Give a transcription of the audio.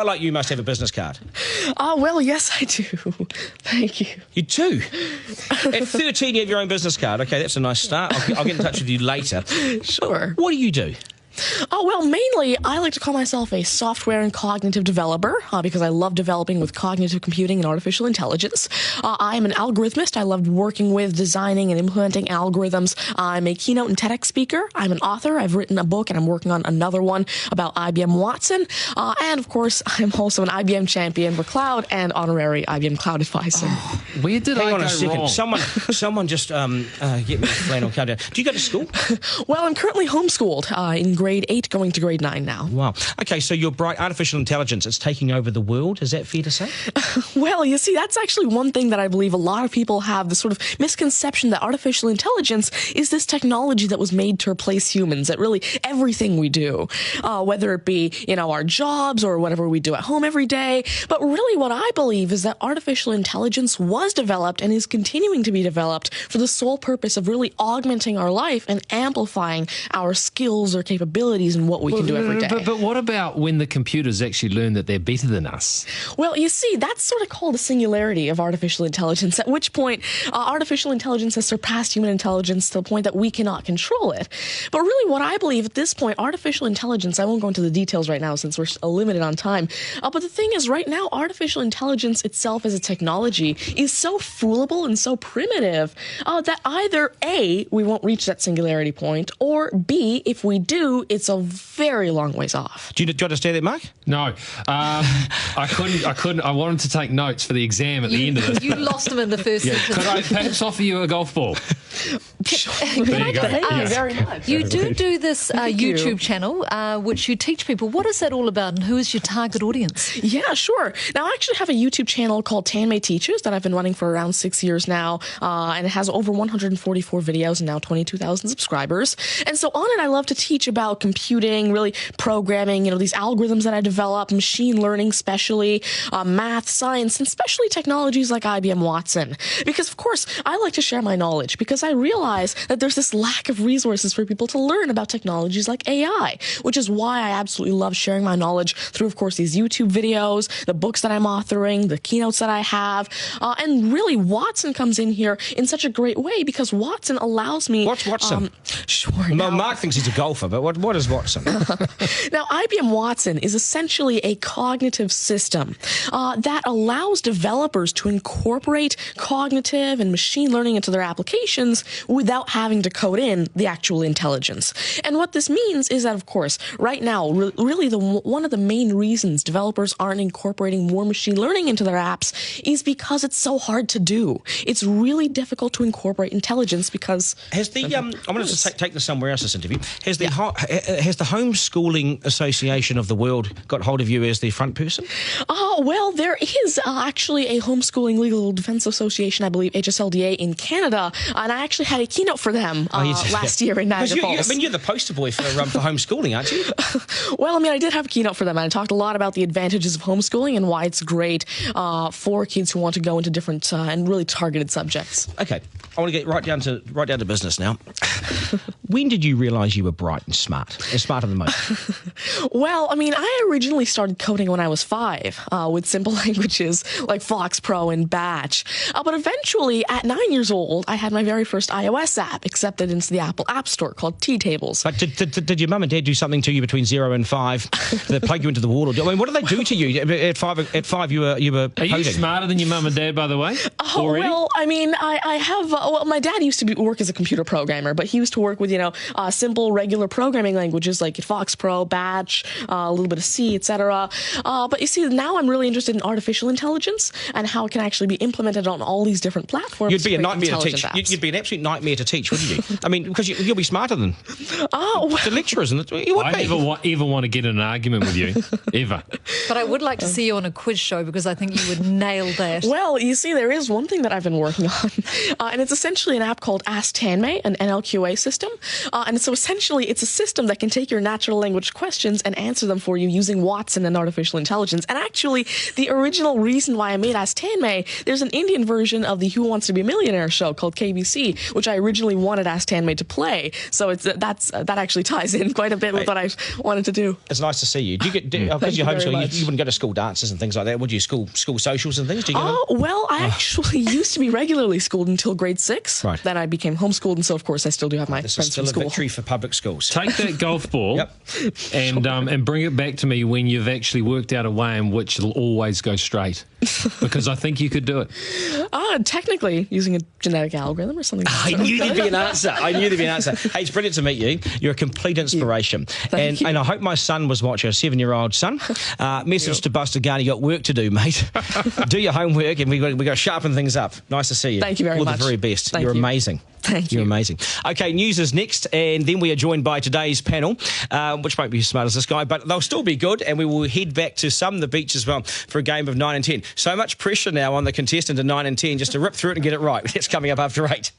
I like you must have a business card. Well, yes, I do. Thank you. You do? At 13, you have your own business card. OK, that's a nice start. I'll get in touch with you later. Sure. What do you do? Well, mainly, I like to call myself a software and cognitive developer because I love developing with cognitive computing and artificial intelligence. I am an algorithmist. I love working with, designing, and implementing algorithms. I'm a keynote and TEDx speaker. I'm an author. I've written a book, and I'm working on another one about IBM Watson. And, of course, I'm also an IBM champion for cloud and honorary IBM cloud advisor. Oh, where did Hang I on go a second. wrong? Someone just get me a flannel countdown. Do you go to school? Well, I'm currently homeschooled in grade 8, going to grade 9 now. Wow. OK, so you're bright. Artificial intelligence, it's taking over the world. Is that fair to say? Well, you see, that's actually one thing that I believe a lot of people have, this sort of misconception that artificial intelligence is this technology that was made to replace humans, that really everything we do, whether it be, our jobs or whatever we do at home every day. But really what I believe is that artificial intelligence was developed and is continuing to be developed for the sole purpose of really augmenting our life and amplifying our skills or capabilities and what we can do every day. But what about when the computers actually learn that they're better than us? Well, you see, that's sort of called a singularity of artificial intelligence, at which point artificial intelligence has surpassed human intelligence to the point that we cannot control it. But really what I believe at this point, artificial intelligence, I won't go into the details right now since we're limited on time, but the thing is right now, artificial intelligence itself as a technology is so foolable and so primitive that either A, we won't reach that singularity point, or B, if we do, it's a very long ways off. Do you understand that, Mark? No. I couldn't. I wanted to take notes for the exam at the end of this. You lost them in the first sentence. Could I perhaps offer you a golf ball? There you go. Thank you very much. You do this YouTube channel, which you teach people. What is that all about, and who is your target audience? Yeah, sure. Now, I actually have a YouTube channel called Tanmay Teaches that I've been running for around 6 years now, and it has over 144 videos and now 22,000 subscribers. And so on it, I love to teach about computing, really programming, these algorithms that I develop, machine learning especially, math, science, and especially technologies like IBM Watson. Because, of course, I like to share my knowledge because I realize that there's this lack of resources for people to learn about technologies like AI, which is why I absolutely love sharing my knowledge through, of course, these YouTube videos, the books that I'm authoring, the keynotes that I have, and really Watson comes in here in such a great way because Watson allows me... What's Watson? Sure. Mark thinks he's a golfer, but what is Watson? Now, IBM Watson is essentially a cognitive system that allows developers to incorporate cognitive and machine learning into their applications without having to code in the actual intelligence. And what this means is that, of course, right now, really one of the main reasons developers aren't incorporating more machine learning into their apps is because it's so hard to do. It's really difficult to incorporate intelligence because... I'm going to take this somewhere else, this interview. Has the Homeschooling Association of the World got hold of you as the front person? Well, there is actually a Homeschooling Legal Defense Association, I believe, HSLDA, in Canada, and I actually had a keynote for them last year in Niagara Falls. You're the poster boy for homeschooling, aren't you? Well, I did have a keynote for them, and I talked a lot about the advantages of homeschooling and why it's great for kids who want to go into different and really targeted subjects. Okay, I want to get right down to business now. When did you realise you were bright and smart, and smarter than most? Well, I originally started coding when I was 5 with simple languages like Fox Pro and Batch. But eventually, at 9 years old, I had my very first iOS app accepted into the Apple App Store called T-Tables. But did your mum and dad do something to you between 0 and 5 that plug you into the wall? What did they do to you at 5? At 5, you were Are you smarter than your mum and dad, by the way? Already? Well, I have. My dad used to work as a computer programmer, but he used to work with simple regular programming languages like Fox Pro, Batch, a little bit of C, etc. But you see, now I'm really interested in artificial intelligence and how it can actually be implemented on all these different platforms. You'd be a nightmare to teach. You'd be an absolute nightmare to teach, wouldn't you? Because you'll be smarter than the lecturers. You would I never ever want to get in an argument with you, ever. But I would like to see you on a quiz show because I think you would nail that. Well, you see, there is one thing that I've been working on, and it's essentially an app called Ask Tanmay, an NLQA system. And so essentially, it's a system that can take your natural language questions and answer them for you using Watson and artificial intelligence. And actually, the original reason why I made Ask Tanmay, there's an Indian version of the Who Wants to Be a Millionaire show called KBC, which I originally wanted Ask Tanmay to play. So that actually ties in quite a bit with what I wanted to do. It's nice to see you. Do you get because you're homeschooled, you wouldn't go to school dances and things like that, would you? School socials and things? Do you go well, I actually used to be regularly schooled until grade 6. Right. Then I became homeschooled, and so of course I still do have my This is friends still from a school. victory for public schools. Take that golf ball Yep. and bring it back to me when you've actually worked out a way in which it'll always go straight. Because I think you could do it. Technically, using a genetic algorithm or something. I knew there'd be an answer. Hey, it's brilliant to meet you. You're a complete inspiration. Thank you. And I hope my son was watching, a 7-year-old son. Message to Buster Garner, you got work to do, mate. Do your homework, and we got to sharpen things up. Nice to see you. Thank you very much. much. All the very best. Thank You're you. amazing. Thank you. You're amazing. Okay, news is next, and then we are joined by today's panel, which won't be as smart as this guy, but they'll still be good, and we will head back to the beach as well for a game of 9 and 10. So much pressure now on the contestant in 9 and 10 just to rip through it and get it right. It's coming up after 8.